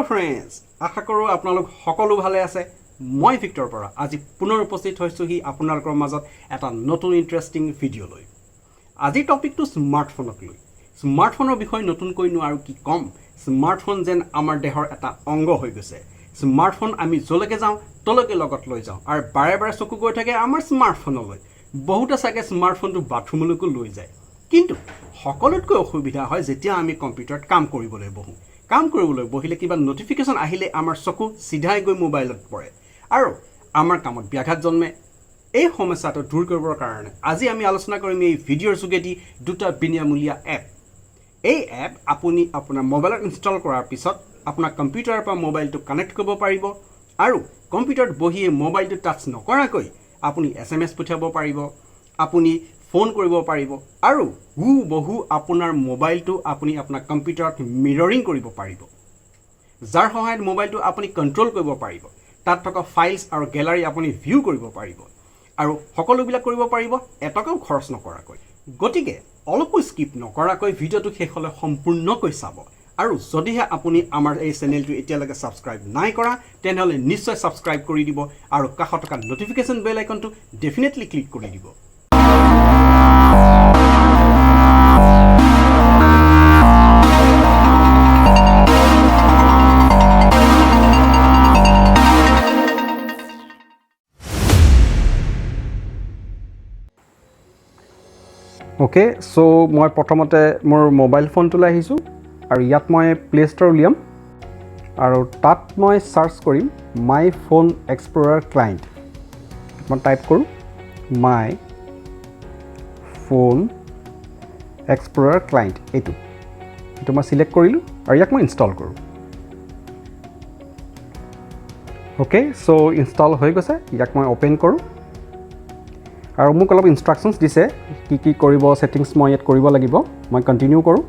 Hello friends, আশা কৰো আপোনালোক সকলো ভালে আছে মই ভিক্টৰ পৰা আজি পুনৰ উপস্থিত হৈছো হি আপোনালোকৰ মাজত এটা নতুন ইন্টাৰেষ্টিং ভিডিও লৈ আজি টপিকটো স্মাৰ্টফোনক লৈ স্মাৰ্টফোনৰ বিষয় নতুন কইনো আৰু কি কম স্মাৰ্টফোন যেন আমাৰ দেহৰ এটা অংগ হৈ গৈছে স্মাৰ্টফোন আমি জলকে যাও তলকে লগত লৈ যাও আৰু বাৰে বাৰে চকু গৈ থাকে আমাৰ স্মাৰ্টফোনলৈ বহুতে সাকে স্মাৰ্টফোনটো বাথৰুমলৈকো লৈ যায় কিন্তু সকলোতকৈ অসুবিধা হয় যেতিয়া আমি কম্পিউটাৰত কাম কৰিবলৈ বহো কাম কৰিবলৈ বহিলে কিবা নোটিফিকেশন আহিলে আমাৰ চকু সিধাই গৈ মোবাইলত পৰে আৰু আমাৰ কামত ব্যাঘাত জন্মে এই সমস্যাটো দূৰ কৰিবৰ কাৰণে আজি আমি আলোচনা কৰিম এই ভিডিঅ'ৰ যোগেদি দুটা বিনামূলীয়া এপ এই এপ আপুনি আপোনাৰ মোবাইলত ইনষ্টল কৰাৰ পিছত আপোনাৰ কম্পিউটাৰৰ পৰা মোবাইলটো কানেক্ট কৰিব পাৰিব আৰু কম্পিউটাৰত বহিয়ে মোবাইলটো টাচ নকৰাকৈ আপুনি এছএমএছ পঠিয়াব পাৰিব আপুনি ফোন কৰিব পাৰিব আৰু বহু আপোনাৰ মোবাইলটো আপুনি আপোনাৰ কম্পিউটাৰত মিৰৰিং কৰিব পাৰিব যাৰ সহায়ত মোবাইলটো আপুনি কন্ট্ৰোল কৰিব পাৰিব তাত থকা ফাইলছ আৰু গ্যালাৰী আপুনি ভিউ কৰিব পাৰিব আৰু সকলোবিলাক কৰিব পাৰিব এটকাও খৰচ নকৰাকৈ গতিকে অলপো স্কিপ নকৰাকৈ ভিডিঅ'টো শেষলৈ সম্পূৰ্ণকৈ চাব আৰু যদিহে আপুনি আমাৰ এই চেনেলটো এতিয়ালৈকে সাবস্ক্ৰাইব নাই কৰা তেনহলে নিশ্চয় সাবস্ক্ৰাইব কৰি দিব আৰু কাষত থকা নোটিফিকেশন বেল আইকনটো ডেফিনেটলি ক্লিক কৰি দিব Okay, so মই প্ৰথমতে মোৰ মোবাইল ফোনটো আহিছো আৰু ইয়াত মই প্লে ষ্টৰ উলিয়াম আৰু তাত মই সাৰ্চ কৰিম মাই ফোন এক্সপ্লোৰাৰ ক্লায়েন্ট মই টাইপ কৰো মাই ফোন এক্সপ্লোৰাৰ ক্লায়েন্ট এটো মই সিলেক্ট কৰিলো আৰু ইয়াক মই ইনষ্টল কৰো ওকে সো ইনষ্টল হৈ গৈছে ইয়াক মই ওপেন কৰো আৰু মোক অলপ ইনস্ট্ৰাকশনস দিছে কি কৰিব সেটিংস মই ইয়াত কৰিব লাগিব মই কন্টিনিউ কৰো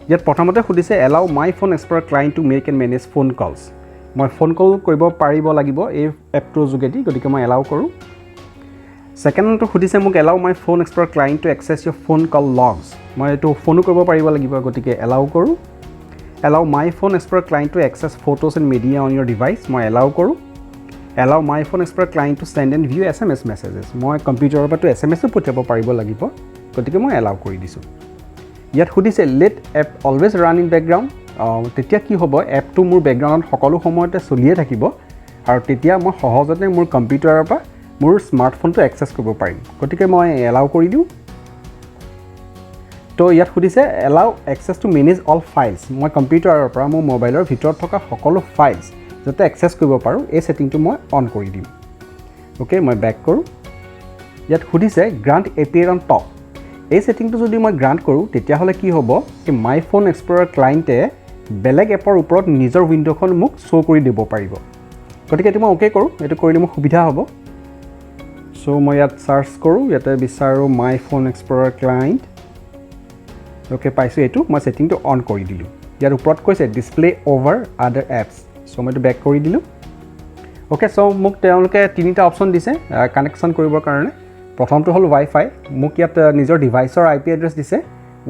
ইয়াত প্ৰথমতে খুদিছে allow my phone explorer client to make and manage phone calls মই ফোন কল কৰিব পাৰিব লাগিব এই এপটোৰ যোগেদি গতিকে মই এলাউ কৰো সেকেন্ডটো খুদিছে মোক allow my phone explorer client to access your phone call logs মই এটো ফোনো কৰিব পাৰিব লাগিব গতিকে এলাউ কৰো allow my phone explorer client to access photos and media on your device মই এলাউ কৰো Allow my phone explorer client to send and view SMS messages. মই কম্পিউটাৰৰ পৰা SMS পঠিয়াব পাৰিব লাগিব গতিকে মই এলাউ কৰি দিছো ইয়াত খুদিছে let app always run in background তেতিয়া কি হ'ব এপটো মোৰ ব্যাকগ্ৰাউণ্ডত সকলো সময়তে চলিয়ে থাকিব আৰু তেতিয়া মই সহজতে মোৰ কম্পিউটাৰৰ পৰা মোৰ স্মাৰ্টফোনটো এক্সেছ কৰিব পাৰিম গতিকে মই এলাউ কৰি দিও তো ইয়াত খুদিছে allow access to manage all files মই কম্পিউটাৰৰ পৰা মোৰ মোবাইলৰ ভিতৰত থকা সকলো ফাইলছ যাতে এক্সেছ কৰিব পাৰো এই সেটিংটো মই অন কৰি দিম ওকে মই ব্যাক কৰো ইয়াত খুদিছে গ্ৰান্ট এপিয়াৰ অন টপ এই সেটিংটো যদি মই গ্ৰান্ট কৰো তেতিয়া হলে কি হ'ব যে মাই ফোন এক্সপ্লোৰাৰ ক্লায়েন্টে বেলেগ এপৰ ওপৰত নিজৰ উইন্ডোখন মোক শো কৰি দিব পাৰিব গতিকে এটো মই ওকে কৰো এটো কৰিলে মোৰ সুবিধা হ'ব সো মই ইয়াত সাৰ্চ কৰো ইয়াতে বিচাৰো মাই ফোন এক্সপ্লোৰাৰ ক্লায়েন্ট ওকে পাইছো এটো মই সেটিংটো অন কৰি দিলো ইয়াৰ ওপৰত কৈছে ডিসপ্লে ওভাৰ আদাৰ এপছ সো মই ব্যাক কৰি দিলো ওকে সো মোক তেওঁলোকে তিনিটা অপচন দিছে কানেকশন কৰিবৰ কাৰণে প্ৰথমটো হল ওয়াইফাই মোক ইয়াত নিজৰ ডিভাইসৰ আইপি এড্ৰেছ দিছে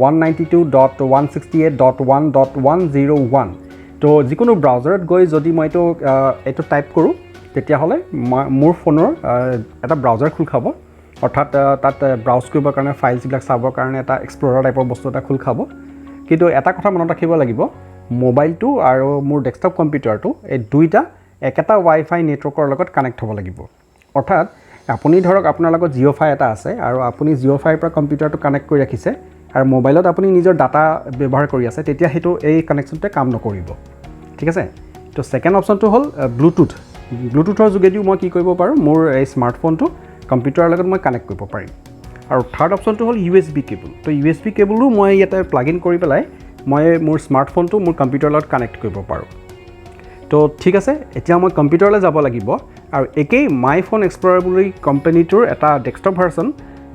192.168.1.101 তো যিকোনো ব্ৰাউজাৰত গৈ যদি মই এটো টাইপ কৰো তেতিয়া হলে মোৰ ফোনৰ এটা ব্ৰাউজাৰ খোল খাব অৰ্থাৎ তাত ব্ৰাউজ কৰিবৰ কাৰণে ফাইলছ বিলাক চাবৰ কাৰণে এটা এক্সপ্লোৰাৰ টাইপৰ বস্তু এটা খোল খাব কিন্তু এটা কথা মনত ৰাখিব লাগিব মোবাইলটো আৰু মোৰ ডেস্কটপ কম্পিউটাৰটো এই দুইটা একেটা ওয়াইফাই নেটৱৰ্কৰ লগত কানেক্ট হ'ব লাগিব অৰ্থাৎ আপুনি ধৰক আপোনাৰ লগত জিঅ'ফাই এটা আছে আৰু আপুনি জিঅ'ফাইৰ পৰা কম্পিউটাৰটো কানেক্ট কৰি ৰাখিছে আৰু মোবাইলত আপুনি নিজৰ ডাটা ব্যৱহাৰ কৰি আছে তেতিয়া হেতু এই কানেকচনতে কাম নকৰিব ঠিক আছে তো সেকেন্ড অপচনটো হল ব্লুটুথৰ যোগেদিও মই কি কৰিব পাৰো মোৰ এই স্মাৰ্টফোনটো কম্পিউটাৰৰ লগত মই কানেক্ট কৰিব পাৰিম আৰু থাৰ্ড অপচনটো হল ইউএসবি কেবল তো ইউএসবি কেবলও মই ইয়াতে প্লাগ ইন কৰি পেলাই মই মোৰ স্মাৰ্টফোনটো মোৰ কম্পিউটাৰৰ লগত কানেক্ট কৰিব পাৰো তো ঠিক আছে এতিয়া মই কম্পিউটাৰলৈ যাব লাগিব আৰু একেই মাই ফোন এক্সপ্লোৰাৰ বুলি কোম্পানীটোৰ এটা ডেস্কটপ ভাৰ্সন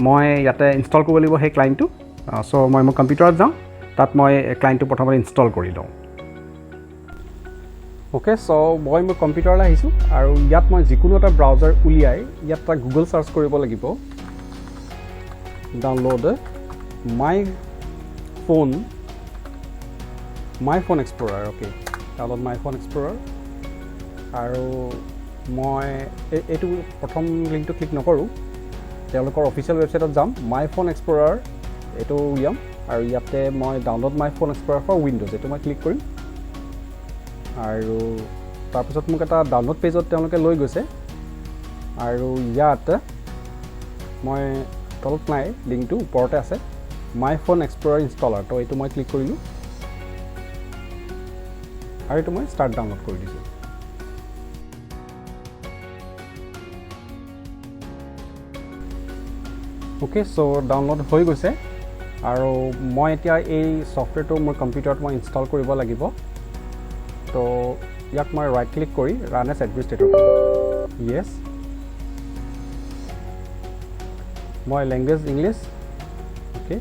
মই ইয়াতে ইনষ্টল কৰিব লাগিব সেই ক্লায়েন্টটো সো মই মোৰ কম্পিউটাৰত যাওঁ তাত মই ক্লায়েন্টটো প্ৰথমতে ইনষ্টল কৰি লওঁ ওকে সো মই মোৰ কম্পিউটাৰলৈ আহিছো আৰু ইয়াত মই যিকোনো এটা ব্ৰাউজাৰ উলিয়াই ইয়াত এটা গুগল সাৰ্চ কৰিব লাগিব download my phone explorer okay download my phone explorer আৰু মই এইটো প্ৰথম লিংকটো ক্লিক নকৰোঁ তেওঁলোকৰ অফিচিয়েল ৱেবছাইটত যাম মাই ফোন এক্সপ্ল'ৰাৰ এইটো উলিয়াম আৰু ইয়াতে মই download my phone explorer for Windows এইটো মই ক্লিক কৰিম আৰু তাৰপিছত মোক এটা ডাউনলোড পেজত তেওঁলোকে লৈ গৈছে আৰু ইয়াত মই তলত নাই লিংকটো ওপৰতে আছে মাই ফোন এক্সপ্ল'ৰাৰ ইনষ্টলাৰ তো এইটো মই ক্লিক কৰিলোঁ আৰু এইটো মই ষ্টাৰ্ট ডাউনলোড কৰি দিছোঁ অ'কে চ' ডাউনলোড হৈ গৈছে আৰু মই এতিয়া এই ছফ্টৱেৰটো মোৰ কম্পিউটাৰত মই ইনষ্টল কৰিব লাগিব তো ইয়াক মই ৰাইট ক্লিক কৰি ৰান এছ এডমিনিষ্ট্ৰেটৰ য়েছ মই লেংগুৱেজ ইংলিছ অ'কে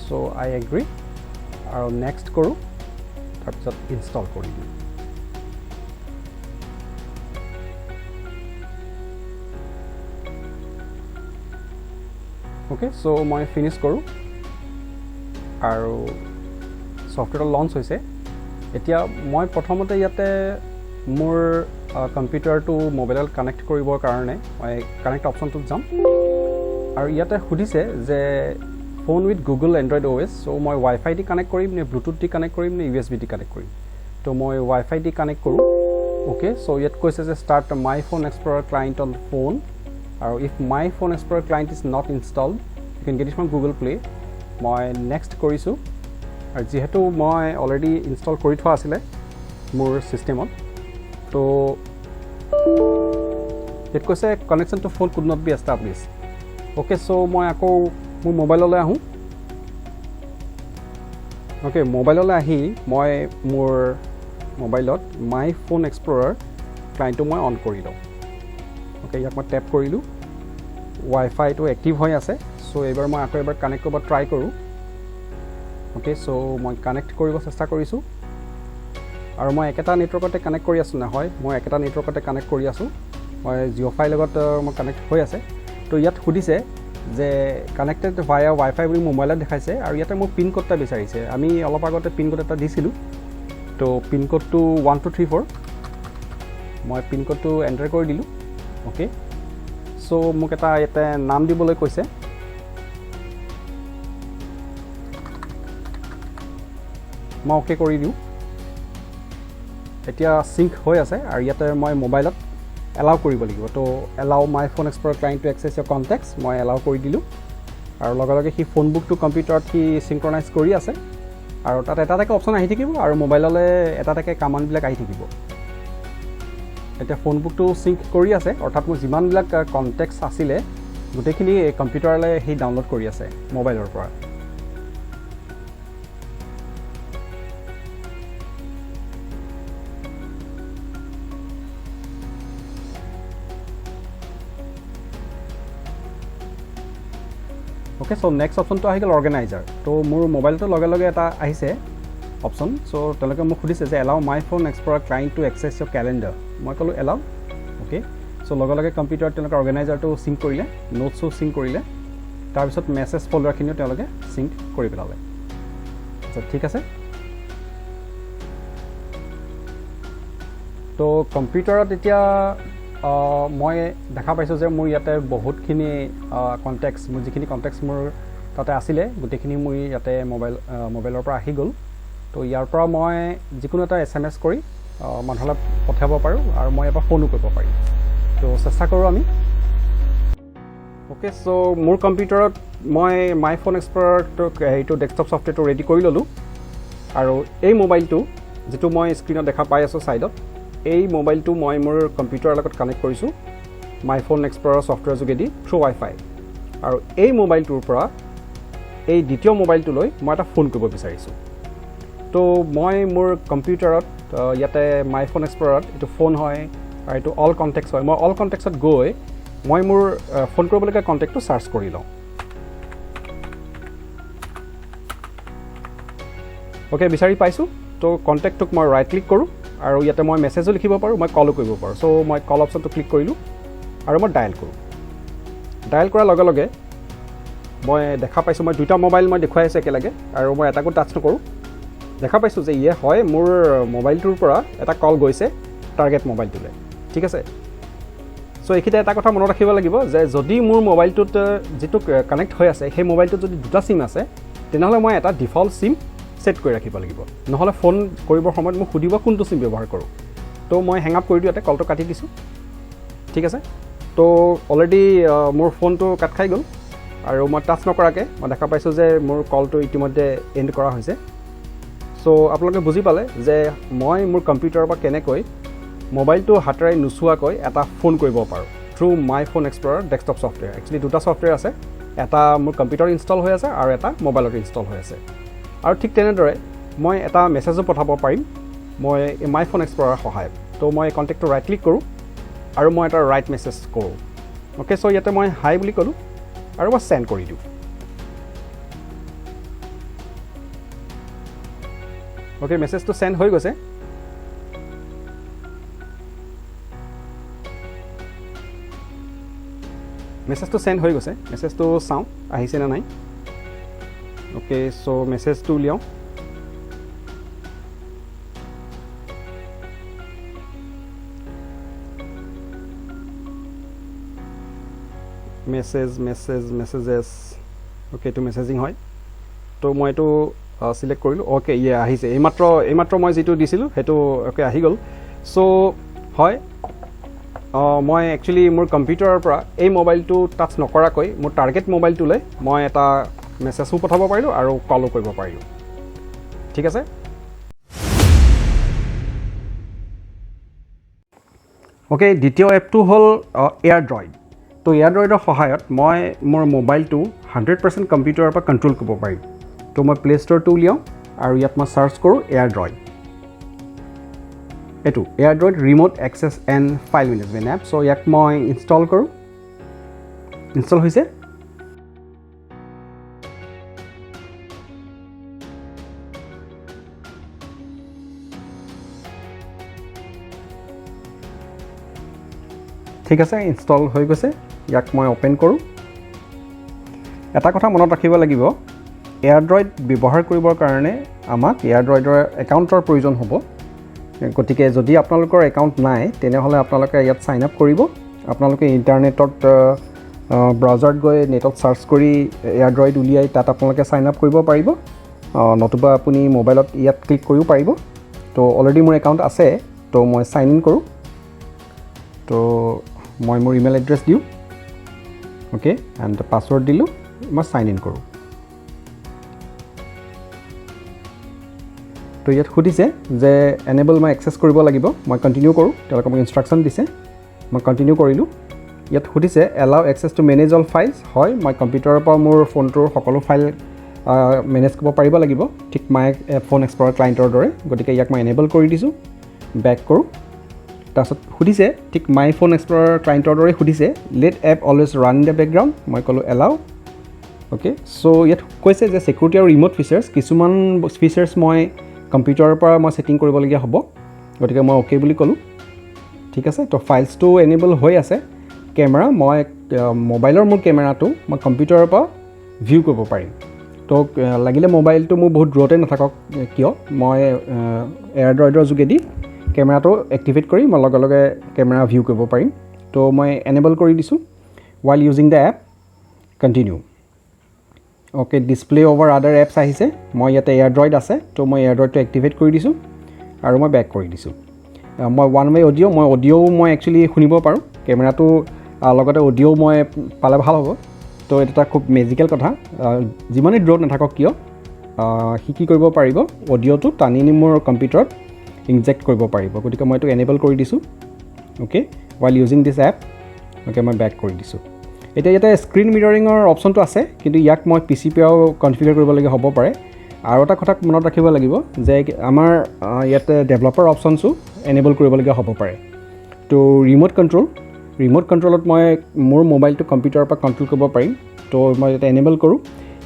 চ' আই এগ্ৰি আৰু নেক্সট কৰোঁ তাৰপিছত ইনষ্টল কৰি দিওঁ অ'কে চ' মই ফিনিছ কৰোঁ আৰু ছফ্টৱেৰটো লঞ্চ হৈছে এতিয়া মই প্ৰথমতে ইয়াতে মোৰ কম্পিউটাৰটো মোবাইলত কানেক্ট কৰিবৰ কাৰণে মই কানেক্ট অপশ্যনটোত যাম আৰু ইয়াতে সুধিছে যে phone with Google Android OS চ' মই ৱাইফাই দি কানেক্ট কৰিম নে ব্লুটুথ দি কানেক্ট কৰিম নে USB দি কানেক্ট কৰিম তো মই ৱাইফাই দি কানেক্ট কৰোঁ অ'কে চ' ইয়াত কৈছে যে start my phone explorer client on phone আৰু if my phone explorer client is not installed you can get it from Google Play মই নেক্সট কৰিছোঁ আৰু যিহেতু মই অলৰেডি ইনষ্টল কৰি থোৱা আছিলে মোৰ ছিষ্টেমত তো ইয়াত কৈছে connection to phone could not be establish okay so' মই আকৌ মোৰ মোবাইললৈ আহোঁ অ'কে মোবাইললৈ আহি মই মোৰ মোবাইলত মাই ফোন এক্সপ্ল'ৰাৰ ক্লাইণ্টটো মই অন কৰি লওঁ অ'কে ইয়াক মই টেপ কৰিলোঁ ৱাইফাইটো এক্টিভ হৈ আছে চ' এইবাৰ মই আকৌ এবাৰ কানেক্ট কৰিব ট্ৰাই কৰোঁ অ'কে চ' মই কানেক্ট কৰিব চেষ্টা কৰিছোঁ আৰু মই একেটা নেটৱৰ্কতে কানেক্ট কৰি আছোঁ নহয় মই একেটা নেটৱৰ্কতে কানেক্ট কৰি আছোঁ মই জিঅ' ফাইৰ লগত মই কানেক্ট হৈ আছে তো ইয়াত সুধিছে যে কানেক্টেড ভায়া ৱাইফাই বুলি মোবাইলত দেখাইছে আৰু ইয়াতে মোক পিন ক'ড এটা বিচাৰিছে আমি অলপ আগতে পিন ক'ড এটা দিছিলোঁ তো পিন ক'ডটো 1234 মই পিন ক'ডটো এণ্টাৰ কৰি দিলোঁ অ'কে চ' মোক এটা ইয়াতে নাম দিবলৈ কৈছে মই অ'কে কৰি দিওঁ এতিয়া চিংক হৈ আছে আৰু ইয়াতে মই মোবাইলত এলাউ কৰিব লাগিব তো allow my phone explorer client to access your contacts মই এলাউ কৰি দিলোঁ আৰু লগে লগে সি ফোন বুকটো কম্পিউটাৰত সি চিংক্ৰনাইজ কৰি আছে আৰু তাত এটা এটাকৈ অপশ্যন আহি থাকিব আৰু মোবাইললৈ এটা এটাকৈ কামাণ্ডবিলাক আহি থাকিব এতিয়া ফোন বুকটো চিংক কৰি আছে অৰ্থাৎ মোৰ যিমানবিলাক কণ্টেক্টছ আছিলে গোটেইখিনি কম্পিউটাৰলৈ সি ডাউনলোড কৰি আছে মোবাইলৰ পৰা অ'কে চ' নেক্সট অপশ্যনটো আহি গ'ল অৰ্গেনাইজাৰ তো মোৰ মোবাইলটো লগে লগে এটা আহিছে অপশ্যন চ' তেওঁলোকে মোক সুধিছে যে allow my phone explorer client to access your calendar মই ক'লোঁ এলাউ অ'কে চ' লগে লগে কম্পিউটাৰত তেওঁলোকে অৰ্গেনাইজাৰটো চিংক কৰিলে নোটছো চিংক কৰিলে তাৰপিছত মেছেজ ফল্ডাৰখিনিও তেওঁলোকে চিংক কৰি পেলালে আচ্ছা ঠিক আছে তো কম্পিউটাৰত এতিয়া মই দেখা পাইছোঁ যে মোৰ ইয়াতে বহুতখিনি কণ্টেক্টছ মোৰ যিখিনি কণ্টেক্টছ মোৰ তাতে আছিলে গোটেইখিনি মোৰ ইয়াতে মোবাইলৰ পৰা আহি গ'ল তো ইয়াৰ পৰা মই যিকোনো এটা SMS কৰি মানুহলৈ পঠিয়াব পাৰোঁ আৰু মই এবাৰ ফোনো কৰিব পাৰিম তো চেষ্টা কৰোঁ আমি অ'কে চ' মোৰ কম্পিউটাৰত মই মাই ফোন এক্সপ্ল'ৰাৰটো সেইটো ডেস্কটপ ছফ্টৱেৰটো ৰেডি কৰি ল'লোঁ আৰু এই মোবাইলটো যিটো মই স্ক্ৰীণত দেখা পাই আছোঁ ছাইডত এই মোবাইলটো মই মোৰ কম্পিউটাৰৰ লগত কানেক্ট কৰিছোঁ মাই ফোন এক্সপ্ল'ৰাৰ ছফ্টৱেৰ যোগেদি থ্ৰু ৱাইফাই আৰু এই মোবাইলটোৰ পৰা এই দ্বিতীয় মোবাইলটোলৈ মই এটা ফোন কৰিব বিচাৰিছোঁ তো মই মোৰ কম্পিউটাৰত ইয়াতে মাই ফোন এক্সপ্ল'ৰাৰত এইটো ফোন হয় আৰু এইটো অল কণ্টেক্টছ হয় মই অল কণ্টেক্টছত গৈ মই মোৰ ফোন কৰিবলগীয়া কণ্টেক্টটো চাৰ্চ কৰি লওঁ অ'কে বিচাৰি পাইছোঁ তো কণ্টেক্টটোক মই ৰাইট ক্লিক কৰোঁ আৰু ইয়াতে মই মেছেজো লিখিব পাৰোঁ মই কলো কৰিব পাৰোঁ চ' মই কল অপশ্যনটো ক্লিক কৰিলোঁ আৰু মই ডায়েল কৰোঁ ডায়েল কৰাৰ লগে লগে মই দেখা পাইছোঁ মই দুটা মোবাইল মই দেখুৱাই আছোঁ একেলগে আৰু মই এটাকো টাচ নকৰোঁ দেখা পাইছোঁ যে ইয়ে হয় মোৰ মোবাইলটোৰ পৰা এটা কল গৈছে টাৰ্গেট মোবাইলটোলৈ ঠিক আছে সো এইখিতে এটা কথা মনত ৰাখিব লাগিব যে যদি মোৰ মোবাইলটোত যেটো কানেক্ট হৈ আছে সেই মোবাইলটোত যদি দুটা সিম আছে তেনেহলে মই এটা ডিফল্ট সিম সেট কৰি ৰাখিব লাগিব নহলে ফোন কৰিবৰ সময়ত মোক খুদিব কোনটো সিম ব্যৱহাৰ কৰো তো মই হ্যাং আপ কৰি দিওতে কলটো কাটি দিছো ঠিক আছে তো অলৰেডি মোৰ ফোনটো কাট খাই গল আৰু মই টাচ নকৰাকে মই দেখা পাইছো যে মোৰ কলটো ইতিমধ্যে এন্ড কৰা হৈছে সো আপোনালোকে বুজি পালে যে মই মোৰ কম্পিউটাৰৰ পৰা কেনেকৈ মোবাইলটো হাতৰাই নুচুৱাকৈ এটা ফোন কৰিব পাৰো through my phone explorer desktop software actually দুটা সফটৱেৰ আছে এটা মোৰ কম্পিউটাৰ ইনষ্টল হৈ আছে আৰু এটা মোবাইলত ইনষ্টল হৈ আছে আৰু ঠিক তেনেদৰে মই এটা মেছেজো পঠাব পাৰিম মই মাই ফোন এক্সপ্লৰাৰ সহায়ত তো মই কন্টেক্টটো ৰাইট ক্লিক কৰো আৰু মই এটা ৰাইট মেছেজ কৰো ওকে সো ইয়াতে মই হাই বুলি কলো আৰু মই সেন্ড কৰি দিও ওকে মেছেজটো সেন্ড হৈ গৈছে মেছেজটো সেন্ড হৈ গৈছে মেছেজটো চাও আহিছে না নাই ওকে সো মেছেজটো লিয়াও মেছেজেস ওকে টু মেছেজিং হয় তো মই এটো সিলেক্ট কৰিলো ওকে ইয়ে আহিছে এইমাত্ৰ মই যেটো দিছিলো হেটো ওকে আহি গল সো হয় মই একচুয়ালি মোৰ কম্পিউটাৰৰ পৰা এই মোবাইলটো টাচ নকৰাকৈ মোৰ টাৰ্গেট মোবাইলটোলৈ মই এটা মেছেজও পঠাব পাৰিলো আৰু কলও কৰিব পাৰিলো ঠিক আছে ওকে দ্বিতীয় এপটো হ'ল AirDroid তো AirDroidৰ সহায়ত মই মোৰ মোবাইলটো 100% কম্পিউটাৰৰ পৰা কন্ট্ৰোল কৰিব পাৰিম তো মই প্লে ষ্টৰটো উলিয়াও আৰু ইয়াত মই সাৰ্চ কৰো AirDroid এটো AirDroid remote access and file management app so ইয়াক মই ইনষ্টল কৰো ইনষ্টল হৈছে ঠিক আছে ইনষ্টল হৈ গৈছে ইয়াক মই ওপেন কৰো এটা কথা মনত ৰাখিব লাগিব AirDroid ব্যৱহাৰ কৰিবৰ কাৰণে আমাক AirDroidৰ একাউণ্টৰ প্ৰয়োজন হ'ব গতিকে যদি আপোনালোকৰ একাউণ্ট নাই তেনেহলে আপোনালোকে ইয়াত সাইন আপ কৰিব আপোনালোকে ইন্টাৰনেটত ব্ৰাউজাৰত গৈ নেটত সাৰ্চ কৰি AirDroid উলিয়াই তাত আপোনালোকে সাইন আপ কৰিব পাৰিব নতুবা আপুনি মোবাইলত ইয়াত ক্লিক কৰিও পাৰিব তো অলৰেডি মোৰ একাউণ্ট আছে তো মই সাইন ইন কৰো তো মই মোৰ ইমেইল এড্ৰেছ দিও ওকে এণ্ড পাছৱৰ্ড দিলো মই সাইন ইন কৰো তো ইয়াত খুদিছে যে এনেবল মই এক্সেছ কৰিব লাগিব মই কন্টিনিউ কৰো তেওঁলোকে মোক ইনষ্ট্ৰাকচন দিছে মই কন্টিনিউ কৰিলো ইয়াত খুদিছে allow access to manage all files হয় মই কম্পিউটাৰৰ পৰা মোৰ ফোনটোৰ সকলো ফাইল মেনেজ কৰিব পাৰিব লাগিব ঠিক মাই ফোন এক্সপ্লৰাৰ ক্লায়েণ্টৰ দৰে গতিকে ইয়াক মই এনেবল কৰি দিছো বেক কৰো তাৰছত খুদিছে ঠিক মাই ফোন এক্সপ্লৰাৰ ক্লায়েণ্টৰ দৰে খুদিছে let app always run in the background মই কলো এলাউ ওকে সো ইয়াত কৈছে যে সিকিউৰিটি আৰু ৰিমোট ফিচাৰ্ছ কিছুমান ফিচাৰ্ছ মই কম্পিউটাৰৰ পৰা মই সেটিং কৰিবলগীয়া হ'ব গতিকে মই ওকে বুলি কলো ঠিক আছে তো ফাইলছটো এনেবল হৈ আছে ক্যামেৰা মই মোবাইলৰ মোৰ ক্যামেৰাটো মই কম্পিউটাৰৰ পৰা ভিউ কৰিব পাৰিম তো লাগিলে মোবাইলটো মোৰ বহুত দূৰতে নাথাকক কিয় মই AirDroidৰ যোগেদি ক্যামেৰাটো এক্টিভেট কৰি মই লগে লগে ক্যামেৰা ভিউ কৰিব পাৰিম তো মই এনেবল কৰি দিছো while using the app continue okay display over আদাৰ এপছ আহিছে মই ইয়াতে AirDroid আছে তো মই AirDroidটো এক্টিভেট কৰি দিছো আৰু মই বেক কৰি দিছো মই ওৱান ৱে অডিও মই একচুয়ালি শুনিব পাৰো ক্যামেৰাটো লগতে অডিও মই পালে ভাল হ'ব তো এটা খুব মেজিকেল কথা যিমানে দূৰত নাথাকক কিয় কি কৰিব পাৰিব অডিওটো টানি নি মোৰ কম্পিউটাৰত ইনজেক্ট কৰিব পাৰিব গতিকে মই এটো এনেবল কৰি দিছো okay while using this app okay মই বেক কৰি দিছো এটা ইয়াতে স্ক্ৰিন মিৰৰিঙৰ অপচনটো আছে কিন্তু ইয়াক মই পিসি পেও কনফিগাৰ কৰিব লাগিব হ'ব পাৰে আৰু এটা কথা মনত ৰাখিব লাগিব যে আমাৰ ইয়াতে ডেভেলপাৰ অপচনসু এনেবল কৰিব লাগিব হ'ব পাৰে তো ৰিমোট কন্ট্ৰলত মই মোৰ মোবাইলটো কম্পিউটাৰৰ পৰা কন্ট্ৰল কৰিব পাৰিম তো মই এটা এনেবল কৰো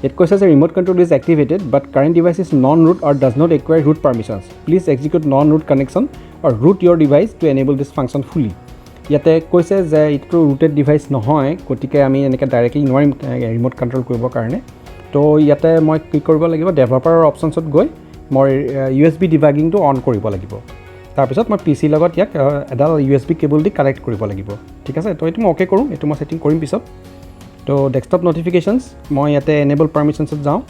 It says remote control is activated, but current device is non-root or does not acquire root permissions. Please execute non-root connection or root your device to enable this function fully. Yate কৈছে যে ইটো rooted device নহয় গতিকে আমি এনেকৈ directly নোৱাৰিম remote control কৰিব কাৰণে তো ইয়াতে মই কি কৰিব লাগিব ডেভেলপাৰৰ অপচনছত গৈ মই USB ডিবাগিংটো অন কৰিব লাগিব তাৰপিছত মই PC লগত ইয়াক এডাল USB কেবল দি কানেক্ট কৰিব লাগিব ঠিক আছে তো এইটো মই ওকে কৰোঁ এইটো মই সেটিং কৰিম পিছত তো ডেস্কটপ নোটিফিকেশনস মই ইয়াতে এনেবল পাৰমিশনছত যাওঁ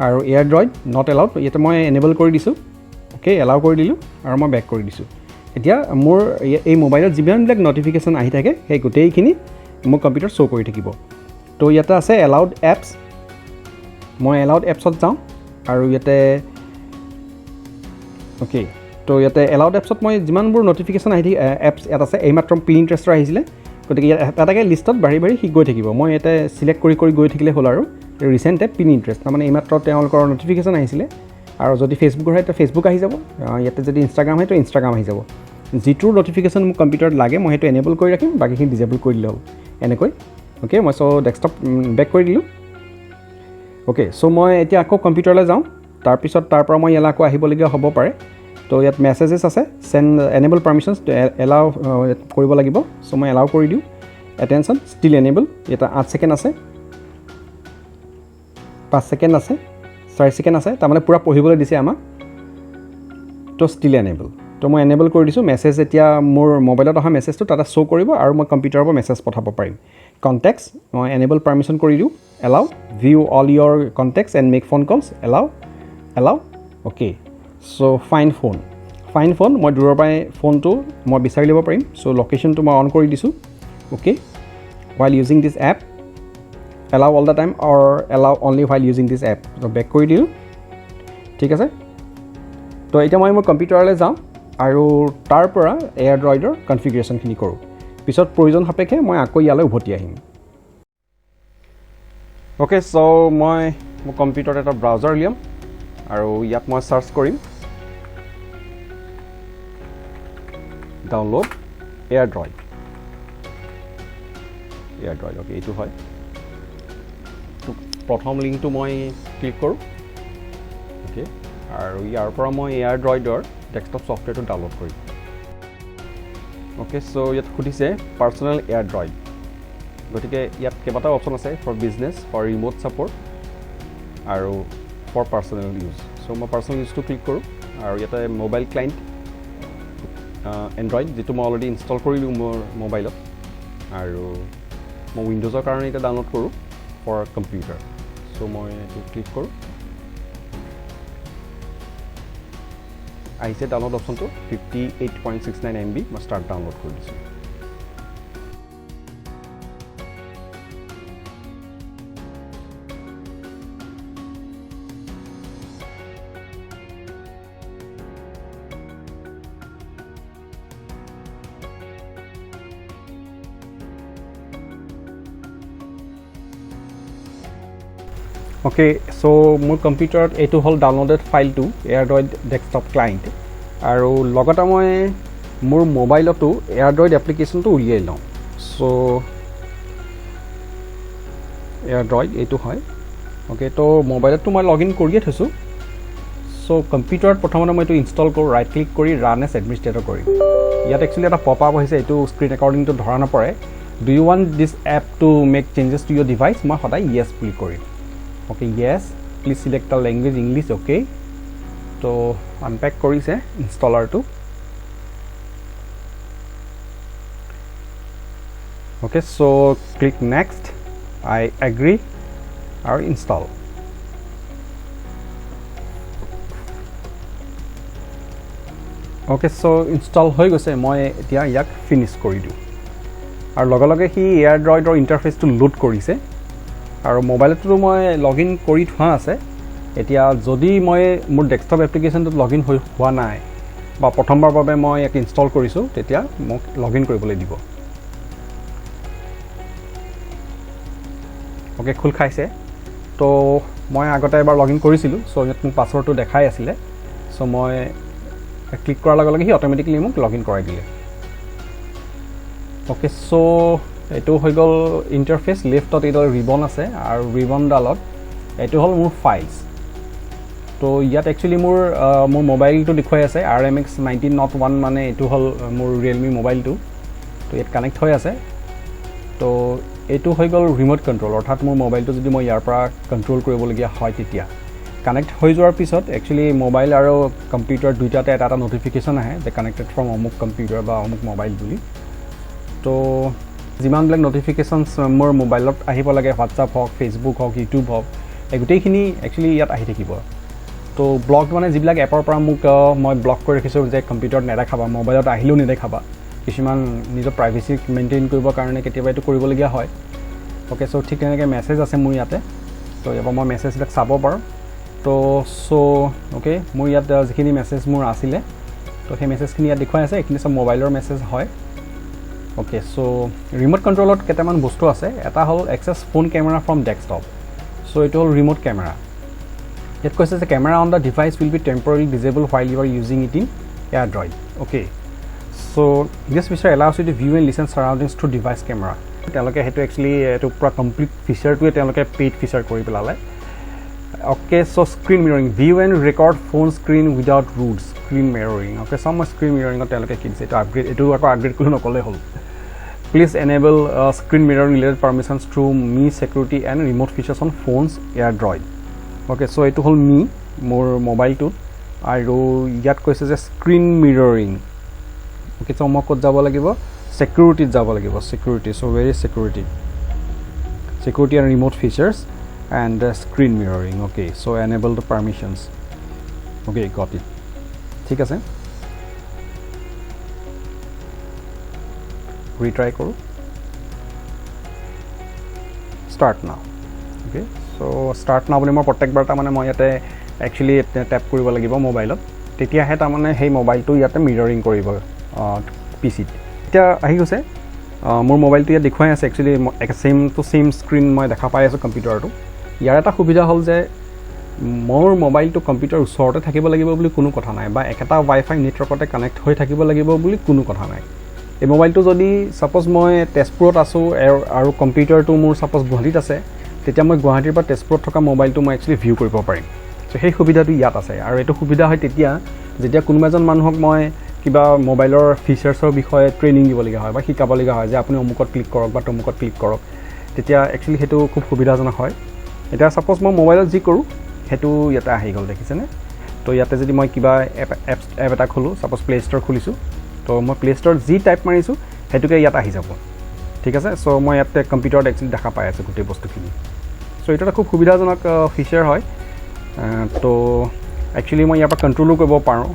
আৰু AirDroid নট এলাউড ইয়াতে মই এনেবল কৰি দিছোঁ ওকে এলাউ কৰি দিলোঁ আৰু মই বেক কৰি দিছোঁ এতিয়া মোৰ এই মোবাইলত যিমানবিলাক নোটিফিকেশন আহি থাকে সেই গোটেইখিনি মোৰ কম্পিউটাৰ শ্ব' কৰি থাকিব তো ইয়াতে আছে এলাউড এপছ মই এলাউড এপছত যাওঁ আৰু ইয়াতে ওকে তো ইয়াতে এলাউড এপছত মই যিমানবোৰ নোটিফিকেশন আহি এপছ ইয়াত আছে এইমাত্ৰ Pinterestৰ আহিছিলে গতিকে এটাকে লিষ্টত বাঢ়ি সি গৈ থাকিব মই ইয়াতে সিলেক্ট কৰি গৈ থাকিলে হ'ল আৰু ৰিসেন্ট এপ Pinterest তাৰমানে এইমাত্ৰ তেওঁলোকৰ নোটিফিকেশন আহিছিলে আৰু যদি ফেসবুকৰ হয় তো ফেসবুক আহি যাব ইয়াতে যদি ইনষ্টাগ্ৰাম হয় তো ইনষ্টাগ্ৰাম আহি যাব যিটোৰ নোটিফিকেশন মোক কম্পিউটাৰত লাগে মই সেইটো এনেবল কৰি ৰাখিম বাকিখিনি ডিসেবল কৰি দিলে হ'ল এনেকৈ ওকে মই সো ডেস্কটপ বেক কৰি দিলোঁ ওকে সো মই এতিয়া আকৌ কম্পিউটাৰলৈ যাওঁ তাৰপিছত তাৰপৰা মই ইয়ালৈ আকৌ আহিবলগীয়া হ'ব পাৰে তো ইয়াত মেছেজেছ আছে সেন্ড এনেবল পাৰমিশনস এলাউ কৰিব লাগিব সো মই এলাউ কৰি দিওঁ এটেনশন ষ্টিল এনেবল এটা 8 সেকেন্ড আছে 5 সেকেন্ড আছে 4 সেকেন্ড আছে তাৰমানে পুৰা পঢ়িবলৈ দিছে আমাক তো ষ্টিল এনেবল তো মই এনেবল কৰি দিছোঁ মেছেজ এতিয়া মোৰ মোবাইলত অহা মেছেজটো তাতে শ্ব' কৰিব আৰু মই কম্পিউটাৰৰ পৰা মেছেজ পঠাব পাৰিম কণ্টেক্টছ মই এনেবল পাৰমিশন কৰি দিওঁ allow view all your contacts and make phone calls allow okay so fine phone মই দূৰৰ পৰাই ফোনটো মই বিচাৰি ল'ব পাৰিম সো লোকেশনটো মই অন কৰি দিছোঁ okay while using this app allow all the time or allow only while using this app so back কৰি দিওঁ ঠিক আছে তো এতিয়া মই মোৰ কম্পিউটাৰলৈ যাওঁ আৰু তাৰ পৰা AirDroidৰ কনফিগাৰেশ্যনখিনি কৰোঁ পিছত প্ৰয়োজন সাপেক্ষে মই আকৌ ইয়ালৈ উভতি আহিম ওকে সো মই মোৰ কম্পিউটাৰত এটা ব্ৰাউজাৰ উলিয়াম আৰু ইয়াত মই সাৰ্চ কৰিম ডাউনলোড AirDroid ওকে এইটো হয় তো প্ৰথম লিংকটো মই ক্লিক কৰোঁ ওকে আৰু ইয়াৰ পৰা মই AirDroidৰ ডেস্কটপ সফটৱেৰটো ডাউনলোড কৰিম ওকে সো ইয়াত খুদিছে পাৰ্সোনেল AirDroid গতিকে ইয়াত কেইবাটাও অপচন আছে for business for remote support আৰু ফৰ পাৰ্সোনেল ইউজ সো মই পাৰ্সোনেল ইউজটো ক্লিক কৰোঁ আৰু ইয়াতে মোবাইল ক্লায়েণ্ট এণ্ড্ৰইড যেটো মই অলৰেডি ইনষ্টল কৰিলোঁ মোৰ মোবাইলত আৰু মই উইন্ডোজৰ কাৰণে এটা ডাউনলোড কৰোঁ ফৰ কম্পিউটাৰ সো মই এইটো ক্লিক কৰোঁ আহিছে ডাউনলোড অপশনটো 58.69 MB মই ষ্টাৰ্ট ডাউনলোড কৰি দিছোঁ ওকে সো মোৰ কম্পিউটাৰত এইটো হ'ল ডাউনলোডেড ফাইলটো AirDroid ডেস্কটপ ক্লায়েণ্ট আৰু লগতে মই মোৰ মোবাইলতো AirDroid এপ্লিকেশ্যনটো উলিয়াই লওঁ সো AirDroid এইটো হয় ওকে তো মোবাইলতো মই লগইন কৰিয়ে থৈছোঁ সো কম্পিউটাৰত প্ৰথমতে মই এইটো ইনষ্টল কৰোঁ ৰাইট ক্লিক কৰি ৰান এজ এডমিনিষ্ট্ৰেটৰ কৰিম ইয়াত একচুৱেলি এটা পপ আপ হৈছে এইটো স্ক্ৰীন ৰেকৰ্ডিংটো ধৰা নপৰে do you want this app to make changes to your device মই সদায় য়েছ ক্লিক কৰিম okay yes please select the language English okay to unpack korise installer to okay so click next I agree or install okay so install hoi gose moi etia yak finish kori diu aru loge loge hi AirDroid or interface to load korise আৰু মোবাইলটো মই login কৰি থোৱা আছে এতিয়া যদি মই মোৰ ডেস্কটপ এপ্লিকেশ্যনটোত লগইন হোৱা নাই বা প্ৰথমবাৰৰ বাবে মই এক ইনষ্টল কৰিছোঁ তেতিয়া মোক লগইন কৰিবলৈ দিব ওকে খুল খাইছে তো মই আগতে এবাৰ লগইন কৰিছিলোঁ সো ইয়াত মোৰ পাছৱৰ্ডটো দেখাই আছিলে সো মই ক্লিক কৰাৰ লগে লগে হি অটোমেটিক্যালি মোক লগইন কৰাই দিলে ওকে সো এইটো হৈ গ'ল ইন্টাৰফেস লেফটত এইডাল ৰিবন আছে আৰু ৰিবনডালত এইটো হ'ল মোৰ ফাইলছ তো ইয়াত একচুৱেলি মোৰ মোবাইলটো দেখুৱাই আছে RMX 1901 মানে এইটো হ'ল মোৰ Realme মোবাইলটো তো ইয়াত কানেক্ট হৈ আছে তো এইটো হৈ গ'ল ৰিমোট কন্ট্ৰোল অৰ্থাৎ মোৰ মোবাইলটো যদি মই ইয়াৰ পৰা কন্ট্ৰোল কৰিবলগীয়া হয় তেতিয়া কানেক্ট হৈ যোৱাৰ পিছত একচুৱেলি মোবাইল আৰু কম্পিউটাৰ দুইটাতে এটা নটিফিকেশ্যন আহে যে কানেক্টেড ফ্ৰম অমুক কম্পিউটাৰ বা অমুক মোবাইল বুলি তো যিমানবিলাক নটিফিকেশ্যনছ মোৰ মোবাইলত আহিব লাগে হোৱাটছআপ হওক ফেচবুক হওক ইউটিউব হওক এই গোটেইখিনি একচুৱেলি ইয়াত আহি থাকিব তো ব্লক মানে যিবিলাক এপৰ পৰা মোক মই ব্লক কৰি ৰাখিছোঁ যে কম্পিউটাৰত নেদেখাবা মোবাইলত আহিলেও নেদেখাবা কিছুমান নিজৰ প্ৰাইভেচি মেইনটেইন কৰিবৰ কাৰণে কেতিয়াবা এইটো কৰিবলগীয়া হয় অ'কে চ' ঠিক তেনেকৈ মেছেজ আছে মোৰ ইয়াতে তো ইয়াৰ পৰা মই মেছেজবিলাক চাব পাৰোঁ তো অ'কে মোৰ ইয়াত যিখিনি মেছেজ মোৰ আছিলে তো সেই মেছেজখিনি ইয়াত দেখুৱাই আছে এইখিনি চব মোবাইলৰ মেছেজ হয় অ'কে চ' ৰিম'ট কণ্ট্ৰলত কেইটামান বস্তু আছে এটা হ'ল access phone camera from desktop so' এইটো হ'ল ৰিম'ট কেমেৰা ইয়াত কৈছে যে camera on the device will be temporarily disabled while you are using it in AirDroid okay so' this feature allows you to view and listen surroundings through device camera তেওঁলোকে সেইটো actually এইটো পূৰা complete ফিচাৰটোৱে তেওঁলোকে paid feature কৰি পেলালে okay so' screen mirroring view and record phone screen without roots screen mirroring okay so' মই স্ক্ৰীণ মিৰৰিঙত তেওঁলোকে কি দিছে এইটো আকৌ আপগ্ৰেড কৰি নক'লে হ'ল please enable screen mirroring related permissions through me security and remote features on phones AirDroid okay so' এইটো হ'ল মোৰ মোবাইলটোত আৰু ইয়াত কৈছে যে স্ক্ৰীণ মিৰৰিং অ'কে চ' মই ক'ত যাব লাগিব ছিকিউৰিটিত যাব লাগিব security so' very security and remote features and screen mirroring okay so enable the permissions okay got it ঠিক আছে retry কৰো start now okay so start now বুলি মই প্ৰত্যেকবাৰ তাৰ মানে মই ইয়াতে একচুৱেলি ট্যাপ কৰিব লাগিব মোবাইলত তেতিয়াহে তাৰ মানে সেই মোবাইলটো ইয়াতে মিৰৰিং কৰিব পিচিত এতিয়া আহি গৈছে মোৰ মোবাইলটো ইয়াত দেখুৱাই আছে actually same to same screen মই দেখা পাই আছোঁ কম্পিউটাৰটো ইয়াৰ এটা সুবিধা হ'ল যে মোৰ মোবাইলটো কম্পিউটাৰ ওচৰতে থাকিব লাগিব বুলি কোনো কথা নাই বা একেটা ৱাইফাই নেটৱৰ্কতে কানেক্ট হৈ থাকিব লাগিব বুলি কোনো কথা নাই এই মোবাইলটো যদি ছাপ'জ মই তেজপুৰত আছোঁ আৰু কম্পিউটাৰটো মোৰ ছাপ'জ গুৱাহাটীত আছে তেতিয়া মই গুৱাহাটীৰ পৰা তেজপুৰত থকা মোবাইলটো মই একচুৱেলি ভিউ কৰিব পাৰিম চ' সেই সুবিধাটো ইয়াত আছে আৰু এইটো সুবিধা হয় তেতিয়া যেতিয়া কোনোবা এজন মানুহক মই কিবা মোবাইলৰ ফিচাৰ্ছৰ বিষয়ে ট্ৰেইনিং দিবলগীয়া হয় বা শিকাবলগীয়া হয় যে আপুনি অমুকত ক্লিক কৰক বা তমুকত ক্লিক কৰক তেতিয়া একচুৱেলি সেইটো খুব সুবিধাজনক হয় এতিয়া ছাপ'জ মই মোবাইলত যি কৰোঁ সেইটো ইয়াতে আহি গ'ল দেখিছেনে তো ইয়াতে যদি মই কিবা এপ এটা খোলোঁ ছাপ'জ প্লে ষ্ট'ৰ খুলিছোঁ তো মই প্লে ষ্ট'ৰত যি টাইপ মাৰিছোঁ সেইটোকে ইয়াত আহি যাব ঠিক আছে চ' মই ইয়াতে কম্পিউটাৰত একচুৱেলি দেখা পাই আছোঁ গোটেই বস্তুখিনি চ' এইটো এটা খুব সুবিধাজনক ফিচাৰ হয় তো একচুৱেলি মই ইয়াৰ পৰা কণ্ট্ৰলো কৰিব পাৰোঁ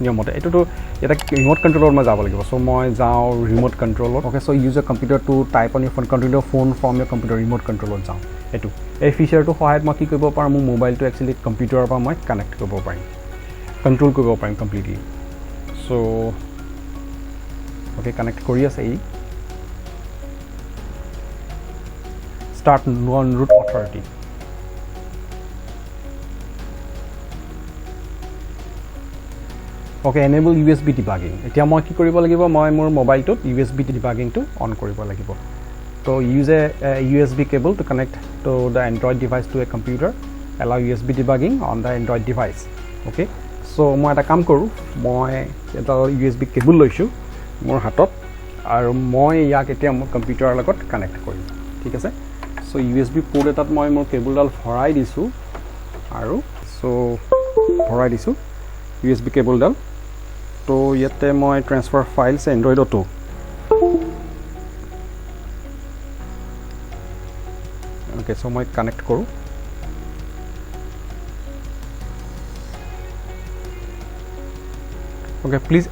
নিয়মতে এইটোতো এটা ৰিম'ট কণ্ট্ৰলত মই যাব লাগিব চ' মই যাওঁ ৰিম'ট কণ্ট্ৰলত okay so' use a computer to type on your phone control phone from your computer remote কণ্ট্ৰলত যাওঁ এইটো এই ফিচাৰটোৰ সহায়ত মই কি কৰিব পাৰোঁ মোৰ মোবাইলটো একচুৱেলি কম্পিউটাৰৰ পৰা মই কানেক্ট কৰিব পাৰিম কণ্ট্ৰল কৰিব পাৰিম কমপ্লিটলি চ' অ'কে কানেক্ট কৰি আছে ই start non root authority okay enable USB debugging এতিয়া মই কি কৰিব লাগিব মই মোৰ মোবাইলটোত USB ডিবাগিংটো অন কৰিব লাগিব তো use a USB cable to connect to the Android device to a computer allow USB debugging on the Android device okay so মই এটা কাম কৰোঁ মই এটা USB কেবল লৈছোঁ মোৰ হাতত আৰু মই ইয়াক এতিয়া মোৰ কম্পিউটাৰৰ লগত কানেক্ট কৰিম ঠিক আছে চ' USB পোৰ্ট এটাত মই মোৰ কেবলডাল ভৰাই দিছোঁ আৰু ভৰাই দিছোঁ USB কেবলডাল তো ইয়াতে মই ট্ৰান্সফাৰ ফাইলছ এণ্ড্ৰইডতো অ'কে চ' মই কানেক্ট কৰোঁ okay please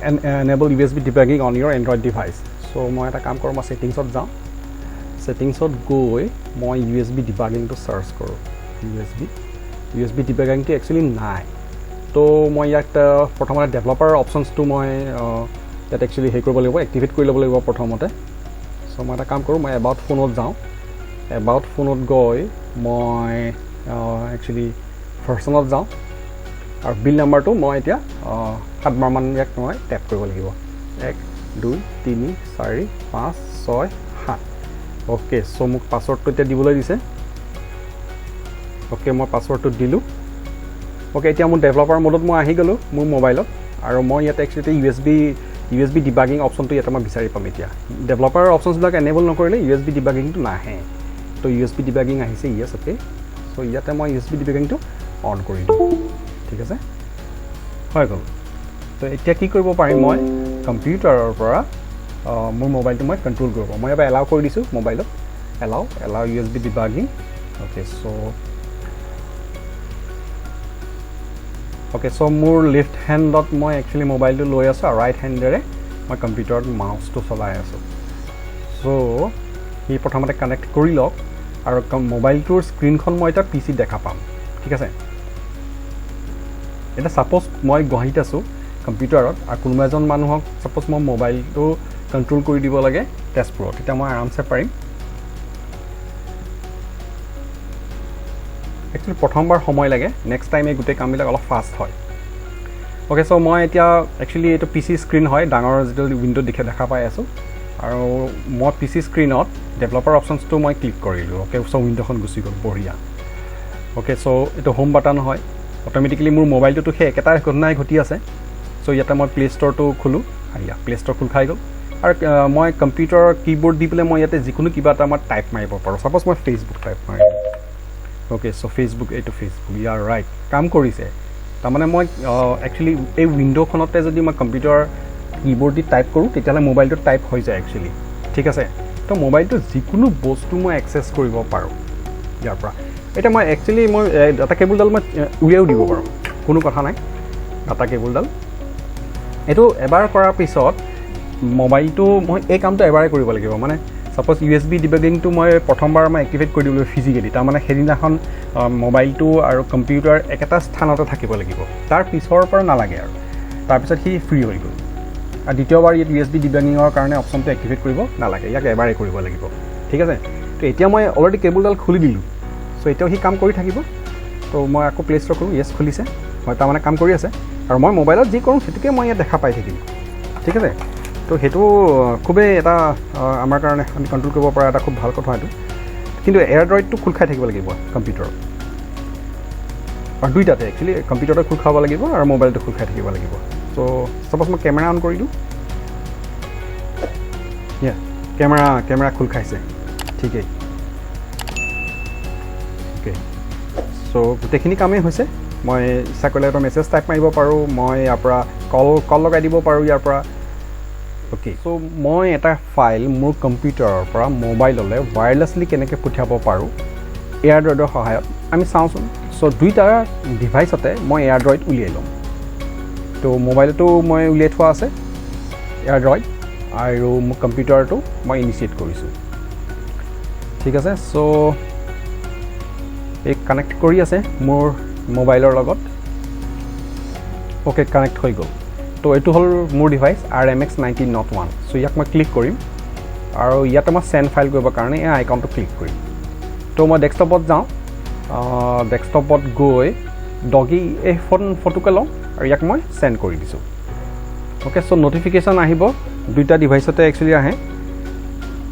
enable USB debugging on your Android device so' মই এটা কাম কৰোঁ মই ছেটিংছত যাওঁ ছেটিংছত গৈ মই USB ডিবাগিংটো চাৰ্চ কৰোঁ USB ডিবাগিংটো একচুৱেলি নাই তো মই ইয়াত প্ৰথমতে ডেভেলপাৰ অপশ্যনছটো মই ইয়াত একচুৱেলি হেৰি কৰিব লাগিব এক্টিভেট কৰি ল'ব লাগিব প্ৰথমতে চ' মই এটা কাম কৰোঁ মই এবাউট ফোনত যাওঁ এবাউট ফোনত গৈ মই একচুৱেলি ভাৰ্চনত যাওঁ আৰু বিল নাম্বাৰটো মই এতিয়া 7বাৰমান ইয়াক মই টেপ কৰিব লাগিব 1 2 3 4 5 6 7 অ'কে চ' মোক পাছৱৰ্ডটো এতিয়া দিবলৈ দিছে অ'কে মই পাছৱৰ্ডটো দিলোঁ অ'কে এতিয়া মোৰ ডেভেলপাৰ মোডত মই আহি গ'লোঁ মোৰ মোবাইলত আৰু মই ইয়াতে একচুৱেলি USB ডিবাগিং অপশ্যনটো ইয়াতে মই বিচাৰি পাম এতিয়া ডেভেলপাৰৰ অপশ্যনছবিলাক এনেবল নকৰিলে USB ডিবাগিংটো নাহে তো USB ডিবাগিং আহিছে ইয়েছ অ'কে চ' ইয়াতে মই USB ডিবাগিংটো অন কৰি দিওঁ ঠিক আছে হৈ গ'ল তো এতিয়া কি কৰিব পাৰিম মই কম্পিউটাৰৰ পৰা মোৰ মোবাইলটো মই কণ্ট্ৰোল কৰিব মই এবাৰ এলাউ কৰি দিছোঁ মোবাইলত allow USB debugging Okay, so মোৰ লেফট হ্যান্ডত মই একচুয়ালি মোবাইলটো লৈ আছো আৰু ৰাইট হ্যান্ডেৰে মই কম্পিউটাৰত মাউসটো চলাই আছো সো ই প্ৰথমতে কানেক্ট কৰি লওক আৰু মোবাইলটোৰ স্ক্ৰিনখন মই এটা পিসি দেখা পাম ঠিক আছে এটা সাপোজ মই গহিত আছো কম্পিউটাৰত আৰু কোনোবা এজন মানুহক সাপোজ মই মোবাইলটো কন্ট্ৰোল কৰি দিব লাগে টেষ্টপ্ৰত এটা মই আৰামছে পাৰিম Actually, প্ৰথমবাৰ সময় লাগে নেক্সট টাইম এই গুটেই কামবিলাক অলপ ফাস্ট হয় ওকে সো মই এতিয়া একচুয়ালি এটো পিসি স্ক্ৰিন হয় ডাঙৰ যেটো উইন্ডো দেখা পাই আছো আৰু মই পিসি স্ক্ৰিনত ডেভেলপাৰ অপচনছটো মই ক্লিক কৰিলো ওকে সো উইন্ডোখন গুচি গ'ল বঢ়িয়া ওকে সো এটো হোম বাটন হয় অটোমেটিক্যালি মোৰ মোবাইলটো হে একেটা ঘটনাই ঘটি আছে সো ইয়াতে মই প্লে ষ্টৰটো খুলো আইয়া প্লে ষ্টৰ খুল খাই গ'ল আৰু মই কম্পিউটাৰৰ কিবোৰ্ড দি পেলে মই ইয়াতে যিকোনো কিবা এটা মই টাইপ মাৰিব পাৰো সাপোজ মই ফেসবুক টাইপ মাৰিম Okay, so Facebook, you are right. কাম কৰিছে তাৰমানে মই একচুয়ালি এই উইন্ডোখনতে যদি মই কম্পিউটাৰ কিবোৰ্ড দি টাইপ কৰো তেতিয়ালে মোবাইলটো টাইপ হৈ যায় একচুয়ালি ঠিক আছে তো মোবাইলটো যিকোনো বস্তু মই এক্সেস কৰিব পাৰো ইয়াৰ পৰা এটা মই একচুয়ালি মই ডাটা কেবলডাল মই উলিয়াও দিব পাৰো কোনো কথা নাই ডাটা কেবলডাল এটো এবাৰ কৰাৰ পিছত মোবাইলটো মই এই কামটো এবাৰে কৰিব লাগিব মানে Suppose USB debugging to মই প্ৰথমবাৰ মই এক্টিভেট কৰি দিলো ফিজিক্যালি তাৰ মানে হেৰিনাখন মোবাইলটো আৰু কম্পিউটাৰ একেটা স্থানতে থাকিব লাগিব তাৰ পিছৰ পৰা নালাগে আৰু তাৰ পিছত হি ফ্ৰী হৈ গ'ল আৰু দ্বিতীয়বাৰ এই USB debuggingৰ কাৰণে অপচনটো এক্টিভেট কৰিব নালাগে ইয়াক এবাৰে কৰিব লাগিব ঠিক আছে তো এতিয়া মই অলৰেডি কেবলডাল খুলি দিলো সো এতিয়াও হি কাম কৰি থাকিব তো মই আকৌ প্লে ষ্টৰ কৰো ইয়েস খুলিছে মই তাৰ মানে কাম কৰি আছে আৰু মই মোবাইলত যি কৰো সেটোকে মই ইয়াত দেখা পাই থাকিম ঠিক আছে তো হেতু খুবে এটা আমাৰ কাৰণে আমি কন্ট্ৰোল কৰিব পৰা এটা খুব ভাল কথা এটো কিন্তু AirDroid খুল খাই থাকিব লাগিব কম্পিউটাৰ আৰু দুইটাতে একচুয়ালি কম্পিউটাৰটো খুল খাব লাগিব আৰু মোবাইলটো খুল খাই থাকিব লাগিব সো সাপোজ মই কেমেৰা অন কৰি দিও কেমেৰা খুল খাইছে ঠিকই ওকে সো গোটেইখিনি কামেই হৈছে মই ইচ্ছা কৰিলে এটা মেছেজ টাইপ মাৰিব পাৰো মই ইয়াৰ পৰা কল লগাই দিব পাৰো ইয়াৰ পৰা Okay, so মই এটা ফাইল মোৰ কম্পিউটাৰৰ পৰা মোবাইললৈ ওয়্যাৰলেছলি কেনেকৈ পঠিয়াব পাৰো AirDroidৰ সহায়ত আমি চাওঁচোন সো দুইটা ডিভাইসতে মই AirDroid উলিয়াই লম তো মোবাইলটো মই উলিয়াই থোৱা আছে AirDroid আৰু মোৰ কম্পিউটাৰটো মই ইনিশিয়েট কৰিছো ঠিক আছে সো এই কানেক্ট কৰি আছে মোৰ মোবাইলৰ লগত ওকে কানেক্ট হৈ গ'ল তো এটো হল মোৰ ডিভাইস RMX19.1 সো ইয়াক মই ক্লিক কৰিম আৰু ইয়াতে মই সেন্ড ফাইল কৰিব কাৰণে এই আইকনটো ক্লিক কৰিম তো মই ডেস্কটপত যাওঁ ডেস্কটপত গৈ ডগি এই ফটোকে লওঁ আৰু ইয়াক মই সেন্ড কৰি দিছো ওকে সো নোটিফিকেশন আহিব দুইটা ডিভাইসতে একচুয়ালি আহে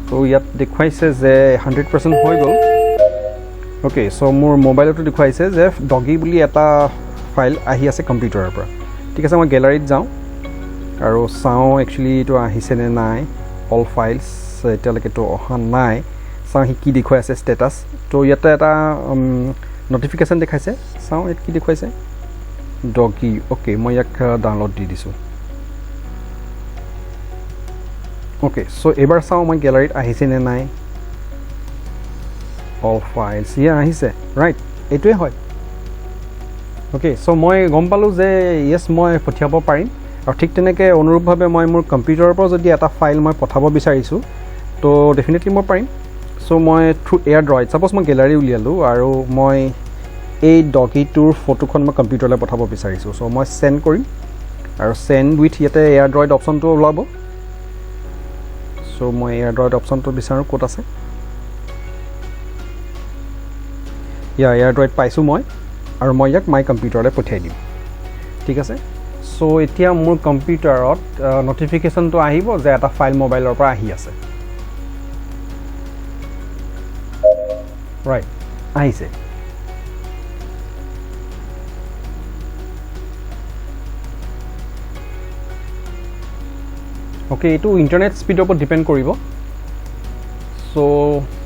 তো ইয়াত দেখুৱাইছে যে 100% হৈ গ'ল ওকে সো মোৰ মোবাইলটো দেখুৱাইছে যে ডগি বুলি এটা ফাইল আহি আছে কম্পিউটাৰৰ পৰা ঠিক আছে মই গ্যালাৰীত যাওঁ আৰু চাও একচুয়ালি এটো আহিছে নে নাই অল ফাইলস এতিয়ালৈকে তো অহা নাই চাও কি দেখুৱাই আছে স্ট্যাটাস তো ইয়াতে এটা নোটিফিকেশন দেখাইছে চাও এত কি দেখুৱাইছে ডগি ওকে মই ইয়াক ডাউনলোড দি দিছো ওকে সো এবাৰ চাও মই গ্যালাৰীত আহিছে নে নাই অল ফাইলস ইয়া আহিছে ৰাইট এটোৱে হয় ওকে সো মই গম পালো যে ইয়েস মই পঠিয়াব পাৰিম আৰু ঠিক তেনেকৈ অনুৰূপভাৱে মই মোৰ কম্পিউটাৰৰ পৰা যদি এটা ফাইল মই পঠাব বিচাৰিছো তো ডেফিনেটলি মই পাৰিম সো মই থ্ৰু AirDroid সাপোজ মই গ্যালাৰী উলিয়ালো আৰু মই এই ডগিটোৰ ফটোখন মই কম্পিউটাৰলৈ পঠাব বিচাৰিছো সো মই সেন্ড কৰিম আৰু সেন্ড উইথ ইয়াতে AirDroid অপচনটো ওলাব সো মই AirDroid অপচনটো বিচাৰো ক'ত আছে AirDroid পাইছো মই আৰু মই ইয়াক মাই কম্পিউটাৰলৈ পঠিয়াই দিম ঠিক আছে সো এতিয়া মোৰ কম্পিউটাৰত নোটিফিকেশনটো আহিব যে এটা ফাইল মোবাইলৰ পৰা আহি আছে ৰাইট আহিছে ওকে এটো ইন্টাৰনেট স্পীডৰ ওপৰত ডিপেন্ড কৰিব সো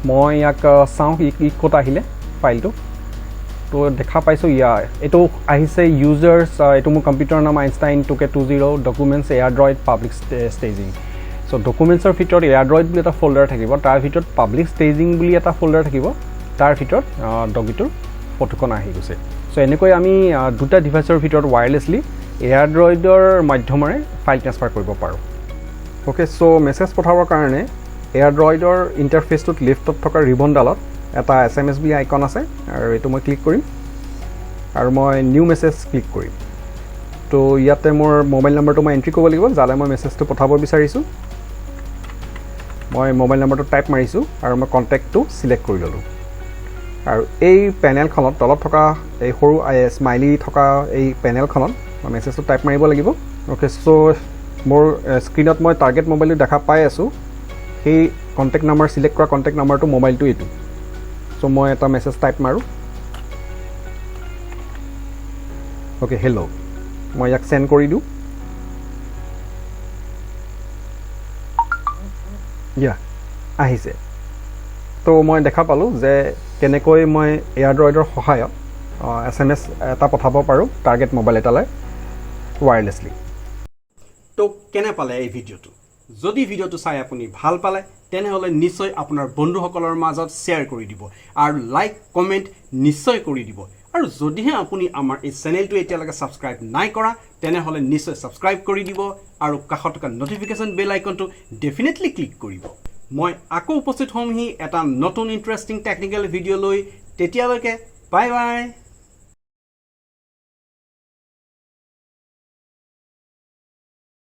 মই ইয়াক চাও কি ক'ত আহিলে ফাইলটো তো দেখা পাইছোঁ এইটো আহিছে ইউজাৰ্ছ এইটো মোৰ কম্পিউটাৰৰ নাম Einstein 2K20 documents AirDroid public staging so' ডকুমেণ্টছৰ ভিতৰত AirDroid বুলি এটা ফ'ল্ডাৰ থাকিব তাৰ ভিতৰত পাব্লিক ষ্টেজিং বুলি এটা ফ'ল্ডাৰ থাকিব তাৰ ভিতৰত ডগিটোৰ ফটোখন আহি গৈছে চ' এনেকৈ আমি দুটা ডিভাইচৰ ভিতৰত ৱায়াৰলেছলি AirDroidৰ মাধ্যমেৰে ফাইল ট্ৰান্সফাৰ কৰিব পাৰোঁ অ'কে চ' মেছেজ পঠাবৰ কাৰণে AirDroidৰ ইণ্টাৰফেচটোত লেফ্টত থকা ৰিবনডালত এটা Assamese বুলি আইকন আছে আৰু এইটো মই ক্লিক কৰিম আৰু মই নিউ মেছেজ ক্লিক কৰিম তো ইয়াতে মোৰ মোবাইল নম্বৰটো মই এণ্ট্ৰি কৰিব লাগিব যালে মই মেছেজটো পঠাব বিচাৰিছোঁ মই মোবাইল নম্বৰটো টাইপ মাৰিছোঁ আৰু মই কণ্টেক্টটো চিলেক্ট কৰি ল'লোঁ আৰু এই পেনেলখনত তলত থকা এই সৰু স্মাইলি থকা এই পেনেলখনত মই মেছেজটো টাইপ মাৰিব লাগিব অ'কে চ' মোৰ স্ক্ৰীনত মই টাৰ্গেট মোবাইলটো দেখা পাই আছোঁ সেই কণ্টেক্ট নাম্বাৰ চিলেক্ট কৰা কণ্টেক্ট নাম্বাৰটো মোবাইলটো এইটো চ' মই এটা মেছেজ টাইপ মাৰোঁ অ'কে হেল্ল' মই ইয়াক চেণ্ড কৰি দিওঁ আহিছে তো মই দেখা পালোঁ যে কেনেকৈ মই AirDroidৰ সহায়ত SMS এটা পঠাব পাৰোঁ টাৰ্গেট মোবাইল এটালৈ ৱায়াৰলেছলি তো কেনে পালে এই ভিডিঅ'টো যদি ভিডিঅ'টো চাই আপুনি ভাল পালে তেনেহ'লে নিশ্চয় আপোনাৰ বন্ধুসকলৰ মাজত শ্বেয়াৰ কৰি দিব আৰু লাইক কমেণ্ট নিশ্চয় কৰি দিব আৰু যদিহে আপুনি আমাৰ এই চেনেলটো এতিয়ালৈকে ছাবস্ক্ৰাইব নাই কৰা তেনেহ'লে নিশ্চয় ছাবস্ক্ৰাইব কৰি দিব আৰু কাষত থকা নটিফিকেশ্যন বেল আইকনটো ডেফিনেটলি ক্লিক কৰিব মই আকৌ উপস্থিত হ'মহি এটা নতুন ইণ্টাৰেষ্টিং টেকনিকেল ভিডিঅ' লৈ তেতিয়ালৈকে বাই বাই